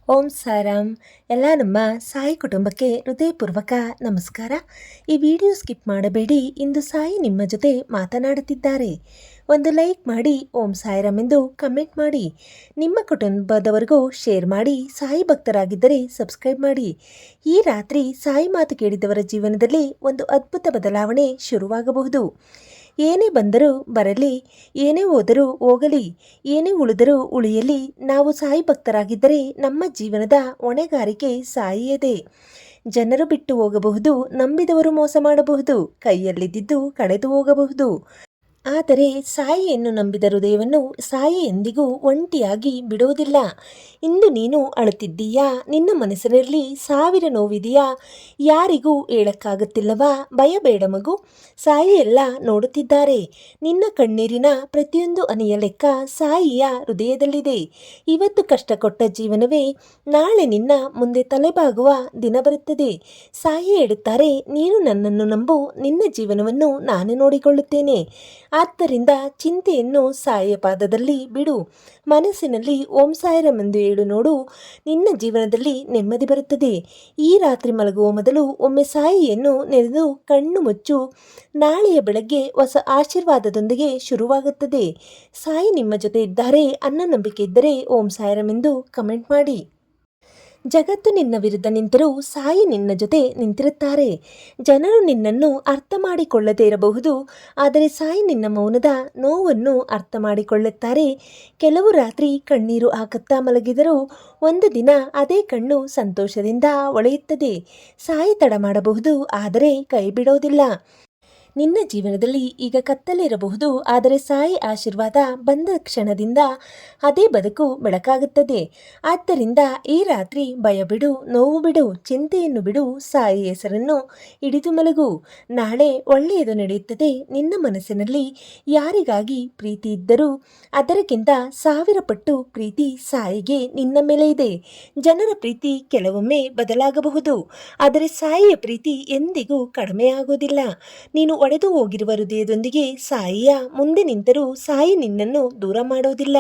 ಓಂ ಸಾರಾಮ್. ಎಲ್ಲ ನಮ್ಮ ಸಾಯಿ ಕುಟುಂಬಕ್ಕೆ ಹೃದಯಪೂರ್ವಕ ನಮಸ್ಕಾರ. ಈ ವಿಡಿಯೋ ಸ್ಕಿಪ್ ಮಾಡಬೇಡಿ. ಇಂದು ಸಾಯಿ ನಿಮ್ಮ ಜೊತೆ ಮಾತನಾಡುತ್ತಿದ್ದಾರೆ. ಒಂದು ಲೈಕ್ ಮಾಡಿ, ಓಂ ಸಾಯಿರಾಮ್ ಎಂದು ಕಮೆಂಟ್ ಮಾಡಿ. ನಿಮ್ಮ ಕುಟುಂಬದವರೆಗೂ ಶೇರ್ ಮಾಡಿ. ಸಾಯಿ ಭಕ್ತರಾಗಿದ್ದರೆ ಸಬ್ಸ್ಕ್ರೈಬ್ ಮಾಡಿ. ಈ ರಾತ್ರಿ ಸಾಯಿ ಮಾತು ಕೇಳಿದವರ ಜೀವನದಲ್ಲಿ ಒಂದು ಅದ್ಭುತ ಬದಲಾವಣೆ ಶುರುವಾಗಬಹುದು. ಏನೇ ಬಂದರೂ ಬರಲಿ, ಏನೇ ಹೋದರೂ ಹೋಗಲಿ, ಏನೇ ಉಳಿದರೂ ಉಳಿಯಲಿ, ನಾವು ಸಾಯಿ ಭಕ್ತರಾಗಿದ್ದರೆ ನಮ್ಮ ಜೀವನದ ಹೊಣೆಗಾರಿಕೆ ಸಾಯಿಯದೇ. ಜನರು ಬಿಟ್ಟು ಹೋಗಬಹುದು, ನಂಬಿದವರು ಮೋಸ ಮಾಡಬಹುದು, ಕೈಯಲ್ಲಿದ್ದಿದ್ದು ಕಳೆದು ಹೋಗಬಹುದು. ಆದರೆ ಸಾಯಿಯನ್ನು ನಂಬಿದ ಹೃದಯವನ್ನು ಸಾಯಿ ಎಂದಿಗೂ ಒಂಟಿಯಾಗಿ ಬಿಡುವುದಿಲ್ಲ. ಇಂದು ನೀನು ಅಳುತ್ತಿದ್ದೀಯಾ? ನಿನ್ನ ಮನಸ್ಸಿನಲ್ಲಿ ಸಾವಿರ ನೋವಿದೆಯಾ? ಯಾರಿಗೂ ಹೇಳಕ್ಕಾಗುತ್ತಿಲ್ಲವಾ? ಭಯಬೇಡ ಮಗು, ಸಾಯಿ ಎಲ್ಲ ನೋಡುತ್ತಿದ್ದಾರೆ. ನಿನ್ನ ಕಣ್ಣೀರಿನ ಪ್ರತಿಯೊಂದು ಹನಿಯ ಲೆಕ್ಕ ಸಾಯಿಯ ಹೃದಯದಲ್ಲಿದೆ. ಇವತ್ತು ಕಷ್ಟ ಕೊಟ್ಟ ಜೀವನವೇ ನಾಳೆ ನಿನ್ನ ಮುಂದೆ ತಲೆಬಾಗುವ ದಿನ ಬರುತ್ತದೆ. ಸಾಯಿ ಹೇಳುತ್ತಾರೆ, ನೀನು ನನ್ನನ್ನು ನಂಬು, ನಿನ್ನ ಜೀವನವನ್ನು ನಾನು ನೋಡಿಕೊಳ್ಳುತ್ತೇನೆ. ಆದ್ದರಿಂದ ಚಿಂತೆಯನ್ನು ಸಾಯಿಯ ಪಾದದಲ್ಲಿ ಬಿಡು. ಮನಸ್ಸಿನಲ್ಲಿ ಓಂ ಸಾಯಿರಾಮ್ ಎಂದು ಹೇಳು ನೋಡು, ನಿನ್ನ ಜೀವನದಲ್ಲಿ ನೆಮ್ಮದಿ ಬರುತ್ತದೆ. ಈ ರಾತ್ರಿ ಮಲಗುವ ಮೊದಲು ಒಮ್ಮೆ ಸಾಯಿಯನ್ನು ನೆನೆದು ಕಣ್ಣು ಮುಚ್ಚು. ನಾಳೆಯ ಬೆಳಗ್ಗೆ ಹೊಸ ಆಶೀರ್ವಾದದೊಂದಿಗೆ ಶುರುವಾಗುತ್ತದೆ. ಸಾಯಿ ನಿಮ್ಮ ಜೊತೆ ಇದ್ದಾರೆ ಅನ್ನೋ ನಂಬಿಕೆ ಇದ್ದರೆ ಓಂ ಸಾಯಿರಾಮ್ ಎಂದು ಕಮೆಂಟ್ ಮಾಡಿ. ಜಗತ್ತು ನಿನ್ನ ವಿರುದ್ಧ ನಿಂತರೂ ಸಾಯಿ ನಿನ್ನ ಜೊತೆ ನಿಂತಿರುತ್ತಾರೆ. ಜನರು ನಿನ್ನನ್ನು ಅರ್ಥ ಮಾಡಿಕೊಳ್ಳದೇ ಇರಬಹುದು, ಆದರೆ ಸಾಯಿ ನಿನ್ನ ಮೌನದ ನೋವನ್ನು ಅರ್ಥ ಮಾಡಿಕೊಳ್ಳುತ್ತಾರೆ. ಕೆಲವು ರಾತ್ರಿ ಕಣ್ಣೀರು ಹಾಕುತ್ತಾ ಮಲಗಿದರೂ ಒಂದು ದಿನ ಅದೇ ಕಣ್ಣು ಸಂತೋಷದಿಂದ ಹೊಳೆಯುತ್ತದೆ. ಸಾಯಿ ತಡ ಮಾಡಬಹುದು, ಆದರೆ ಕೈ ಬಿಡೋದಿಲ್ಲ. ನಿನ್ನ ಜೀವನದಲ್ಲಿ ಈಗ ಕತ್ತಲಿರಬಹುದು, ಆದರೆ ಸಾಯಿ ಆಶೀರ್ವಾದ ಬಂದ ಕ್ಷಣದಿಂದ ಅದೇ ಬದುಕು ಬೆಳಕಾಗುತ್ತದೆ. ಆದ್ದರಿಂದ ಈ ರಾತ್ರಿ ಭಯ ಬಿಡು, ನೋವು ಬಿಡು, ಚಿಂತೆಯನ್ನು ಬಿಡು, ಸಾಯಿ ಹೆಸರನ್ನು ಹಿಡಿದು ಮಲಗು. ನಾಳೆ ಒಳ್ಳೆಯದು ನಡೆಯುತ್ತದೆ. ನಿನ್ನ ಮನಸ್ಸಿನಲ್ಲಿ ಯಾರಿಗಾಗಿ ಪ್ರೀತಿ ಇದ್ದರೂ ಅದಕ್ಕಿಂತ 1000 ಪಟ್ಟು ಪ್ರೀತಿ ಸಾಯಿಗೆ ನಿನ್ನ ಮೇಲೆ ಇದೆ. ಜನರ ಪ್ರೀತಿ ಕೆಲವೊಮ್ಮೆ ಬದಲಾಗಬಹುದು, ಆದರೆ ಸಾಯಿಯ ಪ್ರೀತಿ ಎಂದಿಗೂ ಕಡಿಮೆಯಾಗುವುದಿಲ್ಲ. ನೀನು ಒಡೆದು ಹೋಗಿರುವ ಹೃದಯದೊಂದಿಗೆ ಸಾಯಿಯ ಮುಂದೆ ನಿಂತರೂ ಸಾಯಿ ನಿನ್ನನ್ನು ದೂರ ಮಾಡೋದಿಲ್ಲ.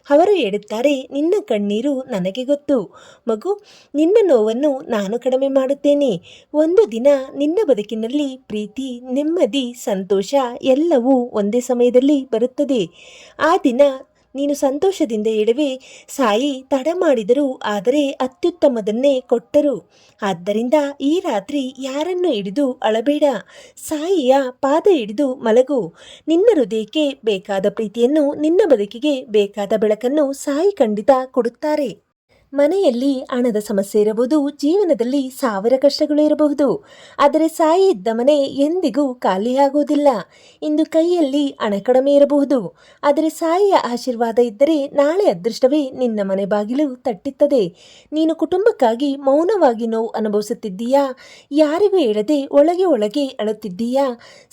ಅವರು ಹೇಳುತ್ತಾರೆ, ನಿನ್ನ ಕಣ್ಣೀರು ನನಗೆ ಗೊತ್ತು ಮಗು, ನಿನ್ನ ನೋವನ್ನು ನಾನು ಕಡಿಮೆ ಮಾಡುತ್ತೇನೆ. ಒಂದು ದಿನ ನಿನ್ನ ಬದುಕಿನಲ್ಲಿ ಪ್ರೀತಿ, ನೆಮ್ಮದಿ, ಸಂತೋಷ ಎಲ್ಲವೂ ಒಂದೇ ಸಮಯದಲ್ಲಿ ಬರುತ್ತದೆ. ಆ ದಿನ ನೀನು ಸಂತೋಷದಿಂದ ಹೇಳುವೆ, ಸಾಯಿ ತಡ ಮಾಡಿದರು, ಆದರೆ ಅತ್ಯುತ್ತಮದನ್ನೇ ಕೊಟ್ಟರು. ಆದ್ದರಿಂದ ಈ ರಾತ್ರಿ ಯಾರನ್ನು ಹಿಡಿದು ಅಳಬೇಡ, ಸಾಯಿಯ ಪಾದ ಹಿಡಿದು ಮಲಗು. ನಿನ್ನ ಹೃದಯಕ್ಕೆ ಬೇಕಾದ ಪ್ರೀತಿಯನ್ನು, ನಿನ್ನ ಬದುಕಿಗೆ ಬೇಕಾದ ಬೆಳಕನ್ನು ಸಾಯಿ ಖಂಡಿತ ಕೊಡುತ್ತಾರೆ. ಮನೆಯಲ್ಲಿ ಹಣದ ಸಮಸ್ಯೆ ಇರಬಹುದು, ಜೀವನದಲ್ಲಿ 1000 ಕಷ್ಟಗಳು ಇರಬಹುದು, ಆದರೆ ಸಾಯಿ ಇದ್ದ ಮನೆ ಎಂದಿಗೂ ಖಾಲಿಯಾಗುವುದಿಲ್ಲ. ಇಂದು ಕೈಯಲ್ಲಿ ಹಣ ಕಡಿಮೆ ಇರಬಹುದು, ಆದರೆ ಸಾಯಿಯ ಆಶೀರ್ವಾದ ಇದ್ದರೆ ನಾಳೆ ಅದೃಷ್ಟವೇ ನಿನ್ನ ಮನೆ ಬಾಗಿಲು ತಟ್ಟುತ್ತದೆ. ನೀನು ಕುಟುಂಬಕ್ಕಾಗಿ ಮೌನವಾಗಿ ನೋವು ಅನುಭವಿಸುತ್ತಿದ್ದೀಯಾ? ಯಾರಿಗೂ ಹೇಳದೆ ಒಳಗೆ ಒಳಗೆ ಅಳುತ್ತಿದ್ದೀಯಾ?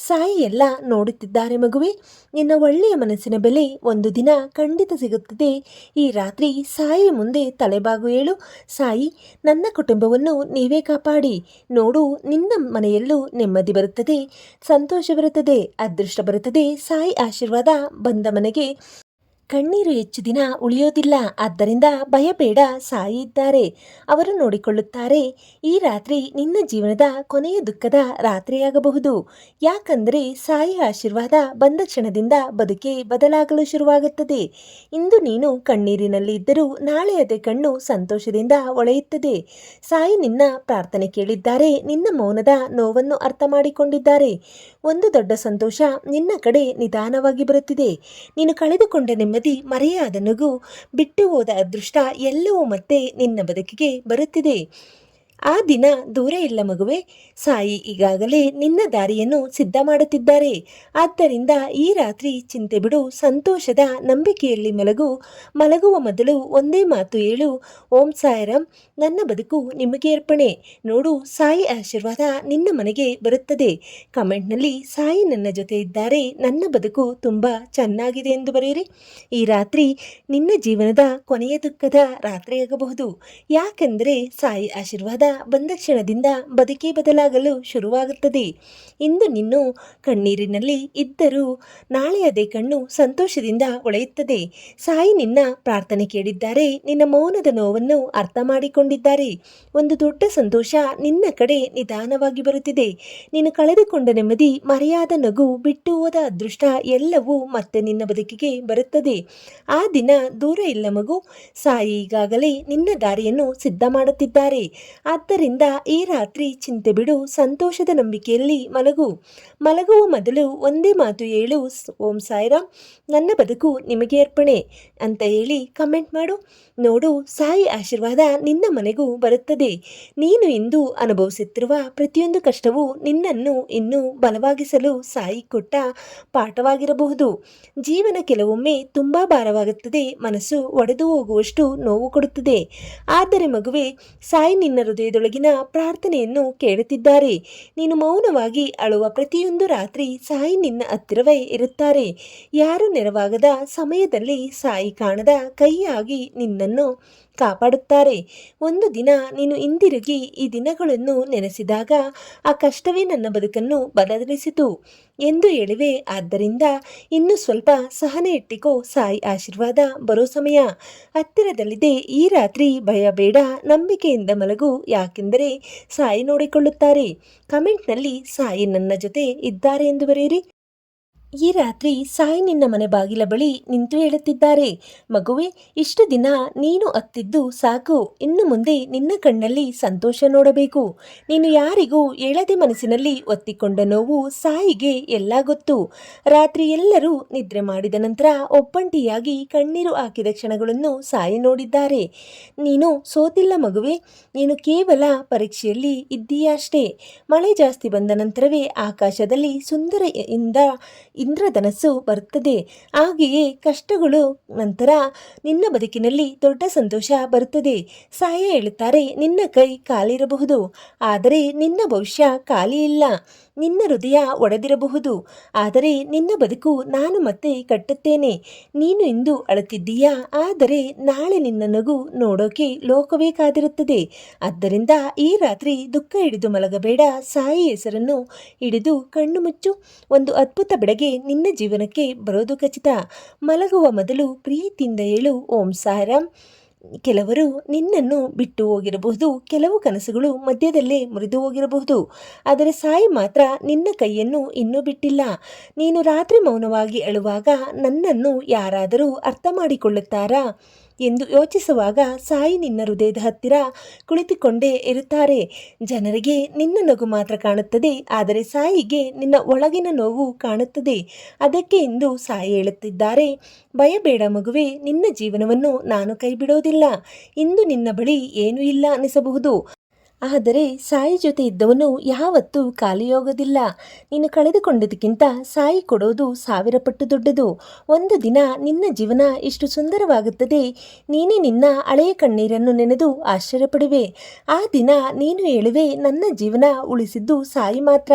ಸಾಯಿ ಎಲ್ಲ ನೋಡುತ್ತಿದ್ದಾರೆ ಮಗುವೆ. ನಿನ್ನ ಒಳ್ಳೆಯ ಮನಸ್ಸಿನ ಬೆಲೆ ಒಂದು ದಿನ ಖಂಡಿತ ಸಿಗುತ್ತದೆ. ಈ ರಾತ್ರಿ ಸಾಯಿಯ ಮುಂದೆ ತಲೆಬಾಗು ಹೇಳು, ಸಾಯಿ, ನನ್ನ ಕುಟುಂಬವನ್ನು ನೀವೇ ಕಾಪಾಡಿ. ನೋಡು, ನಿನ್ನ ಮನೆಯಲ್ಲೂ ನೆಮ್ಮದಿ ಬರುತ್ತದೆ, ಸಂತೋಷ ಬರುತ್ತದೆ, ಅದೃಷ್ಟ ಬರುತ್ತದೆ. ಸಾಯಿ ಆಶೀರ್ವಾದ ಬಂದ ಮನೆಗೆ ಕಣ್ಣೀರು ಹೆಚ್ಚು ದಿನ ಉಳಿಯೋದಿಲ್ಲ. ಆದ್ದರಿಂದ ಭಯಬೇಡ, ಸಾಯಿ ಇದ್ದಾರೆ, ಅವರು ನೋಡಿಕೊಳ್ಳುತ್ತಾರೆ. ಈ ರಾತ್ರಿ ನಿನ್ನ ಜೀವನದ ಕೊನೆಯ ದುಃಖದ ರಾತ್ರಿಯಾಗಬಹುದು. ಯಾಕಂದರೆ ಸಾಯಿ ಆಶೀರ್ವಾದ ಬಂದ ಕ್ಷಣದಿಂದ ಬದುಕೆ ಬದಲಾಗಲು ಶುರುವಾಗುತ್ತದೆ. ಇಂದು ನೀನು ಕಣ್ಣೀರಿನಲ್ಲಿ ಇದ್ದರೂ ನಾಳೆ ಅದೇ ಕಣ್ಣು ಸಂತೋಷದಿಂದ ಹೊಳೆಯುತ್ತದೆ. ಸಾಯಿ ನಿನ್ನ ಪ್ರಾರ್ಥನೆ ಕೇಳಿದ್ದಾರೆ, ನಿನ್ನ ಮೌನದ ನೋವನ್ನು ಅರ್ಥ ಮಾಡಿಕೊಂಡಿದ್ದಾರೆ. ಒಂದು ದೊಡ್ಡ ಸಂತೋಷ ನಿನ್ನ ಕಡೆ ನಿಧಾನವಾಗಿ ಬರುತ್ತಿದೆ. ನೀನು ಕಳೆದುಕೊಂಡ ನೆಮ್ಮದಿ, ಮರೆಯಾದ ನಗು, ಬಿಟ್ಟು ಹೋದ ಅದೃಷ್ಟ ಎಲ್ಲವೂ ಮತ್ತೆ ನಿನ್ನ ಬದುಕಿಗೆ ಬರುತ್ತಿದೆ. ಆ ದಿನ ದೂರ ಇಲ್ಲ ಮಗುವೆ. ಸಾಯಿ ಈಗಾಗಲೇ ನಿನ್ನ ದಾರಿಯನ್ನು ಸಿದ್ಧ ಮಾಡುತ್ತಿದ್ದಾರೆ. ಆದ್ದರಿಂದ ಈ ರಾತ್ರಿ ಚಿಂತೆ ಬಿಡು, ಸಂತೋಷದ ನಂಬಿಕೆಯಲ್ಲಿ ಮಲಗು. ಮಲಗುವ ಮೊದಲು ಒಂದೇ ಮಾತು ಹೇಳು, ಓಂ ಸಾಯಿರಾಮ್, ನನ್ನ ಬದುಕು ನಿಮಗೆ ಅರ್ಪಣೆ. ನೋಡು, ಸಾಯಿ ಆಶೀರ್ವಾದ ನಿನ್ನ ಮನೆಗೆ ಬರುತ್ತದೆ. ಕಮೆಂಟ್ನಲ್ಲಿ ಸಾಯಿ ನನ್ನ ಜೊತೆ ಇದ್ದಾರೆ, ನನ್ನ ಬದುಕು ತುಂಬ ಚೆನ್ನಾಗಿದೆ ಎಂದು ಬರೆಯಿರಿ. ಈ ರಾತ್ರಿ ನಿನ್ನ ಜೀವನದ ಕೊನೆಯ ದುಃಖದ ರಾತ್ರಿಯಾಗಬಹುದು. ಯಾಕೆಂದರೆ ಸಾಯಿ ಆಶೀರ್ವಾದ ಬಂದ ಕ್ಷಣದಿಂದ ಬದುಕೇ ಬದಲಾಗಲು ಶುರುವಾಗುತ್ತದೆ. ಇಂದು ನೀನು ಕಣ್ಣೀರಿನಲ್ಲಿ ಇದ್ದರೂ ನಾಳೆ ಅದೇ ಕಣ್ಣು ಸಂತೋಷದಿಂದ ಹೊಳೆಯುತ್ತದೆ. ಸಾಯಿ ನಿನ್ನ ಪ್ರಾರ್ಥನೆ ಕೇಳಿದ್ದಾರೆ, ನಿನ್ನ ಮೌನದ ನೋವನ್ನು ಅರ್ಥ ಮಾಡಿಕೊಂಡಿದ್ದಾರೆ. ಒಂದು ದೊಡ್ಡ ಸಂತೋಷ ನಿನ್ನ ಕಡೆ ನಿಧಾನವಾಗಿ ಬರುತ್ತಿದೆ. ನೀನು ಕಳೆದುಕೊಂಡ ನೆಮ್ಮದಿ, ಮರೆಯಾದ ನಗು, ಬಿಟ್ಟು ಹೋದ ಅದೃಷ್ಟ ಎಲ್ಲವೂ ಮತ್ತೆ ನಿನ್ನ ಬದುಕಿಗೆ ಬರುತ್ತದೆ. ಆ ದಿನ ದೂರ ಇಲ್ಲ ಮಗು. ಸಾಯಿ ಈಗಾಗಲೇ ನಿನ್ನ ದಾರಿಯನ್ನು ಸಿದ್ಧ ಮಾಡುತ್ತಿದ್ದಾರೆ. ಆದ್ದರಿಂದ ಈ ರಾತ್ರಿ ಚಿಂತೆ ಬಿಡು, ಸಂತೋಷದ ನಂಬಿಕೆಯಲ್ಲಿ ಮಲಗುವ ಮೊದಲು ಒಂದೇ ಮಾತು ಹೇಳು, ಓಂ ಸಾಯಿರಾಮ್, ನನ್ನ ಬದುಕು ನಿಮಗೆ ಅರ್ಪಣೆ ಅಂತ ಹೇಳಿ ಕಮೆಂಟ್ ಮಾಡು. ನೋಡು, ಸಾಯಿ ಆಶೀರ್ವಾದ ನಿನ್ನ ಮನೆಗೂ ಬರುತ್ತದೆ. ನೀನು ಇಂದು ಅನುಭವಿಸುತ್ತಿರುವ ಪ್ರತಿಯೊಂದು ಕಷ್ಟವೂ ನಿನ್ನನ್ನು ಇನ್ನೂ ಬಲವಾಗಿಸಲು ಸಾಯಿ ಕೊಟ್ಟ ಪಾಠವಾಗಿರಬಹುದು. ಜೀವನ ಕೆಲವೊಮ್ಮೆ ತುಂಬ ಭಾರವಾಗುತ್ತದೆ, ಮನಸ್ಸು ಒಡೆದು ಹೋಗುವಷ್ಟು ನೋವು ಕೊಡುತ್ತದೆ. ಆದರೆ ಮಗುವೆ, ಸಾಯಿ ನಿನ್ನ ಹೃದಯದೊಳಗಿನ ಪ್ರಾರ್ಥನೆಯನ್ನು ಕೇಳುತ್ತಿದ್ದಾರೆ. ನೀನು ಮೌನವಾಗಿ ಅಳುವ ಪ್ರತಿಯೊಂದು ರಾತ್ರಿ ಸಾಯಿ ನಿನ್ನ ಹತ್ತಿರವೇ ಇರುತ್ತಾರೆ. ಯಾರು ನೆರವಾಗದ ಸಮಯದಲ್ಲಿ ಸಾಯಿ ಕಾಣದ ಕೈಯಾಗಿ ನಿನ್ನನ್ನು ಕಾಪಾಡುತ್ತಾರೆ. ಒಂದು ದಿನ ನೀನು ಹಿಂದಿರುಗಿ ಈ ದಿನಗಳನ್ನು ನೆನೆಸಿದಾಗ ಆ ಕಷ್ಟವೇ ನನ್ನ ಬದುಕನ್ನು ಬದಲಿಸಿತು ಎಂದು ಹೇಳಿವೆ. ಆದ್ದರಿಂದ ಇನ್ನು ಸ್ವಲ್ಪ ಸಹನೆ ಇಟ್ಟಿಕೋ, ಸಾಯಿ ಆಶೀರ್ವಾದ ಬರೋ ಸಮಯ ಹತ್ತಿರದಲ್ಲಿದೆ. ಈ ರಾತ್ರಿ ಭಯ ಬೇಡ, ನಂಬಿಕೆಯಿಂದ ಮಲಗು, ಯಾಕೆಂದರೆ ಸಾಯಿ ನೋಡಿಕೊಳ್ಳುತ್ತಾರೆ. ಕಮೆಂಟ್ನಲ್ಲಿ ಸಾಯಿ ನನ್ನ ಜೊತೆ ಇದ್ದಾರೆ ಎಂದು ಬರೆಯಿರಿ. ಈ ರಾತ್ರಿ ಸಾಯಿ ನಿನ್ನ ಮನೆ ಬಾಗಿಲ ಬಳಿ ನಿಂತು ಹೇಳುತ್ತಿದ್ದಾರೆ, ಮಗುವೆ, ಇಷ್ಟು ದಿನ ನೀನು ಅತ್ತಿದ್ದು ಸಾಕು. ಇನ್ನು ಮುಂದೆ ನಿನ್ನ ಕಣ್ಣಲ್ಲಿ ಸಂತೋಷ ನೋಡಬೇಕು. ನೀನು ಯಾರಿಗೂ ಹೇಳದೆ ಮನಸ್ಸಿನಲ್ಲಿ ಒತ್ತಿಕೊಂಡ ನೋವು ಸಾಯಿಗೆ ಎಲ್ಲ ಗೊತ್ತು. ರಾತ್ರಿ ಎಲ್ಲರೂ ನಿದ್ರೆ ಮಾಡಿದ ನಂತರ ಒಬ್ಬಂಟಿಯಾಗಿ ಕಣ್ಣೀರು ಹಾಕಿದ ಕ್ಷಣಗಳನ್ನು ಸಾಯಿ ನೋಡಿದ್ದಾರೆ. ನೀನು ಸೋತಿಲ್ಲ ಮಗುವೆ, ನೀನು ಕೇವಲ ಪರೀಕ್ಷೆಯಲ್ಲಿ ಇದ್ದೀಯಷ್ಟೇ. ಮಳೆ ಜಾಸ್ತಿ ಬಂದ ನಂತರವೇ ಆಕಾಶದಲ್ಲಿ ಸುಂದರ ಇಂದ್ರಧನಸ್ಸು ಬರುತ್ತದೆ. ಹಾಗೆಯೇ ಕಷ್ಟಗಳು ನಂತರ ನಿನ್ನ ಬದುಕಿನಲ್ಲಿ ದೊಡ್ಡ ಸಂತೋಷ ಬರುತ್ತದೆ. ಸಾಯಿ ಹೇಳುತ್ತಾರೆ, ನಿನ್ನ ಕೈ ಖಾಲಿರಬಹುದು, ಆದರೆ ನಿನ್ನ ಭವಿಷ್ಯ ಖಾಲಿ ಇಲ್ಲ. ನಿನ್ನ ಹೃದಯ ಒಡೆದಿರಬಹುದು, ಆದರೆ ನಿನ್ನ ಬದುಕು ನಾನು ಮತ್ತೆ ಕಟ್ಟುತ್ತೇನೆ. ನೀನು ಇಂದು ಅಳುತ್ತಿದ್ದೀಯಾ, ಆದರೆ ನಾಳೆ ನಿನ್ನ ನಗು ನೋಡೋಕೆ ಲೋಕವೇ ಕಾದಿರುತ್ತದೆ. ಆದ್ದರಿಂದ ಈ ರಾತ್ರಿ ದುಃಖ ಹಿಡಿದು ಮಲಗಬೇಡ, ಸಾಯಿ ಹೆಸರನ್ನು ಹಿಡಿದು ಕಣ್ಣು ಮುಚ್ಚು. ಒಂದು ಅದ್ಭುತ ಬೆಳಗ್ಗೆ ನಿನ್ನ ಜೀವನಕ್ಕೆ ಬರೋದು ಖಚಿತ. ಮಲಗುವ ಮೊದಲು ಪ್ರೀತಿಯಿಂದ ಹೇಳು, ಓಂ ಸಾಯಿರಾಮ್. ಕೆಲವರು ನಿನ್ನನ್ನು ಬಿಟ್ಟು ಹೋಗಿರಬಹುದು, ಕೆಲವು ಕನಸುಗಳು ಮಧ್ಯದಲ್ಲೇ ಮುರಿದು ಹೋಗಿರಬಹುದು, ಆದರೆ ಸಾಯಿ ಮಾತ್ರ ನಿನ್ನ ಕೈಯನ್ನು ಇನ್ನೂ ಬಿಟ್ಟಿಲ್ಲ. ನೀನು ರಾತ್ರಿ ಮೌನವಾಗಿ ಅಳುವಾಗ ನನ್ನನ್ನು ಯಾರಾದರೂ ಅರ್ಥ ಮಾಡಿಕೊಳ್ಳುತ್ತಾರಾ ಎಂದು ಯೋಚಿಸುವಾಗ ಸಾಯಿ ನಿನ್ನ ಹೃದಯದ ಹತ್ತಿರ ಕುಳಿತುಕೊಂಡೇ ಇರುತ್ತಾರೆ. ಜನರಿಗೆ ನಿನ್ನ ನಗು ಮಾತ್ರ ಕಾಣುತ್ತದೆ, ಆದರೆ ಸಾಯಿಗೆ ನಿನ್ನ ಒಳಗಿನ ನೋವು ಕಾಣುತ್ತದೆ. ಅದಕ್ಕೆ ಇಂದು ಸಾಯಿ ಹೇಳುತ್ತಿದ್ದಾರೆ, ಭಯಬೇಡ ಮಗುವೆ, ನಿನ್ನ ಜೀವನವನ್ನು ನಾನು ಕೈಬಿಡೋದಿಲ್ಲ. ಇಂದು ನಿನ್ನ ಬಳಿ ಏನೂ ಇಲ್ಲ ಅನಿಸಬಹುದು, ಆದರೆ ಸಾಯಿ ಜೊತೆ ಇದ್ದವನು ಯಾವತ್ತೂ ಖಾಲಿಯೋಗೋದಿಲ್ಲ. ನೀನು ಕಳೆದುಕೊಂಡದಕ್ಕಿಂತ ಸಾಯಿ ಕೊಡೋದು 1000 ಪಟ್ಟು ದೊಡ್ಡದು. ಒಂದು ದಿನ ನಿನ್ನ ಜೀವನ ಇಷ್ಟು ಸುಂದರವಾಗುತ್ತದೆ, ನೀನೇ ನಿನ್ನ ಹಳೆಯ ಕಣ್ಣೀರನ್ನು ನೆನೆದು ಆಶ್ಚರ್ಯಪಡುವೆ. ಆ ದಿನ ನೀನು ಹೇಳುವೆ, ನನ್ನ ಜೀವನ ಉಳಿಸಿದ್ದು ಸಾಯಿ ಮಾತ್ರ.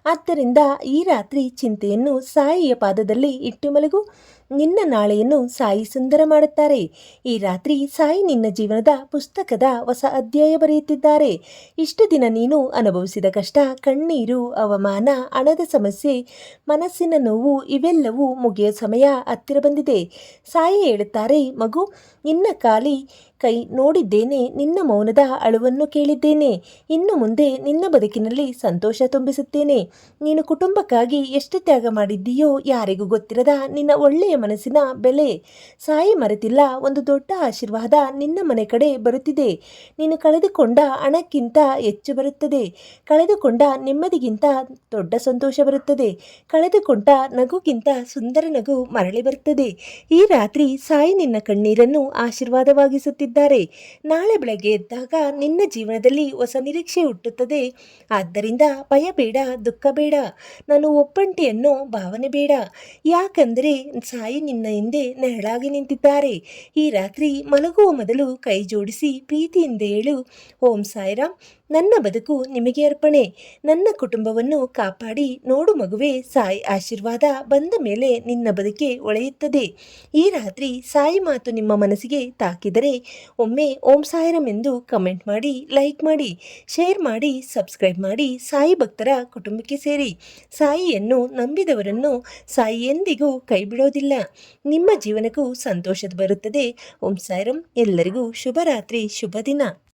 ಆದ್ದರಿಂದ ಈ ರಾತ್ರಿ ಚಿಂತೆಯನ್ನು ಸಾಯಿಯ ಪಾದದಲ್ಲಿ ಇಟ್ಟು ಮಲಗು. ನಿನ್ನ ನಾಳೆಯನ್ನು ಸಾಯಿ ಸುಂದರ ಮಾಡುತ್ತಾರೆ. ಈ ರಾತ್ರಿ ಸಾಯಿ ನಿನ್ನ ಜೀವನದ ಪುಸ್ತಕದ ಹೊಸ ಅಧ್ಯಾಯ ಬರೆಯುತ್ತಿದ್ದಾರೆ. ಇಷ್ಟು ದಿನ ನೀನು ಅನುಭವಿಸಿದ ಕಷ್ಟ, ಕಣ್ಣೀರು, ಅವಮಾನ, ಹಣದ ಸಮಸ್ಯೆ, ಮನಸ್ಸಿನ ನೋವು ಇವೆಲ್ಲವೂ ಮುಗಿಯೋ ಸಮಯ ಹತ್ತಿರ ಬಂದಿದೆ. ಸಾಯಿ ಹೇಳುತ್ತಾರೆ, ಮಗು, ನಿನ್ನ ಖಾಲಿ ಕೈ ನೋಡಿದ್ದೇನೆ, ನಿನ್ನ ಮೌನದ ಅಳುವನ್ನು ಕೇಳಿದ್ದೇನೆ. ಇನ್ನು ಮುಂದೆ ನಿನ್ನ ಬದುಕಿನಲ್ಲಿ ಸಂತೋಷ ತುಂಬಿಸುತ್ತೇನೆ. ನೀನು ಕುಟುಂಬಕ್ಕಾಗಿ ಎಷ್ಟು ತ್ಯಾಗ ಮಾಡಿದ್ದೀಯೋ ಯಾರಿಗೂ ಗೊತ್ತಿರದ ನಿನ್ನ ಒಳ್ಳೆಯ ಮನಸ್ಸಿನ ಬೆಲೆ ಸಾಯಿ ಮರೆತಿಲ್ಲ. ಒಂದು ದೊಡ್ಡ ಆಶೀರ್ವಾದ ನಿನ್ನ ಮನೆ ಕಡೆ ಬರುತ್ತಿದೆ. ನೀನು ಕಳೆದುಕೊಂಡ ಹಣಕ್ಕಿಂತ ಹೆಚ್ಚು ಬರುತ್ತದೆ. ಕಳೆದುಕೊಂಡ ನೆಮ್ಮದಿಗಿಂತ ದೊಡ್ಡ ಸಂತೋಷ ಬರುತ್ತದೆ. ಕಳೆದುಕೊಂಡ ನಗುಗಿಂತ ಸುಂದರ ನಗು ಮರಳಿ ಬರುತ್ತದೆ. ಈ ರಾತ್ರಿ ಸಾಯಿ ನಿನ್ನ ಕಣ್ಣೀರನ್ನು ಆಶೀರ್ವಾದವಾಗಿಸುತ್ತಿದ್ದಾರೆ. ನಾಳೆ ಬೆಳಗ್ಗೆ ಎದ್ದಾಗ ನಿನ್ನ ಜೀವನದಲ್ಲಿ ಹೊಸ ನಿರೀಕ್ಷೆ ಹುಟ್ಟುತ್ತದೆ. ಆದ್ದರಿಂದ ಭಯ ಬೇಡ, ದುಃಖ ಬೇಡ, ನಾನು ಒಬ್ಬಂಟಿ ಅನ್ನೋ ಭಾವನೆ ಬೇಡ. ಯಾಕಂದರೆ ಸಾಯಿ ನಿನ್ನ ಹಿಂದೆ ನೆರಳಾಗಿ ನಿಂತಿದ್ದಾರೆ. ಈ ರಾತ್ರಿ ಮಲಗುವ ಮೊದಲು ಕೈ ಜೋಡಿಸಿ ಪ್ರೀತಿಯಿಂದ ಹೇಳು, ಓಂ ಸಾಯಿರಾಮ್, ನನ್ನ ಬದುಕು ನಿಮಗೆ ಅರ್ಪಣೆ. ನನ್ನ ಕುಟುಂಬವನ್ನು ಕಾಪಾಡಿ. ನೋಡು ಮಗುವೆ, ಸಾಯಿ ಆಶೀರ್ವಾದ ಬಂದ ಮೇಲೆ ನಿನ್ನ ಬದುಕೆ ಹೊಳೆಯುತ್ತದೆ. ಈ ರಾತ್ರಿ ಸಾಯಿ ಮಾತು ನಿಮ್ಮ ಮನಸ್ಸಿಗೆ ತಾಕಿದರೆ ಒಮ್ಮೆ ಓಂ ಸಾಯಿರಾಮ್ ಎಂದು ಕಮೆಂಟ್ ಮಾಡಿ, ಲೈಕ್ ಮಾಡಿ, ಶೇರ್ ಮಾಡಿ, ಸಬ್ಸ್ಕ್ರೈಬ್ ಮಾಡಿ ಸಾಯಿ ಭಕ್ತರ ಕುಟುಂಬಕ್ಕೆ ಸೇರಿ. ಸಾಯಿಯನ್ನು ನಂಬಿದವರನ್ನು ಸಾಯಿ ಎಂದಿಗೂ ಕೈ ಬಿಡೋದಿಲ್ಲ. ನಿಮ್ಮ ಜೀವನಕ್ಕೂ ಸಂತೋಷದ ಬರುತ್ತದೆ. ಓಂ ಸಾಯಿರಾಮ್. ಎಲ್ಲರಿಗೂ ಶುಭರಾತ್ರಿ, ಶುಭ ದಿನ.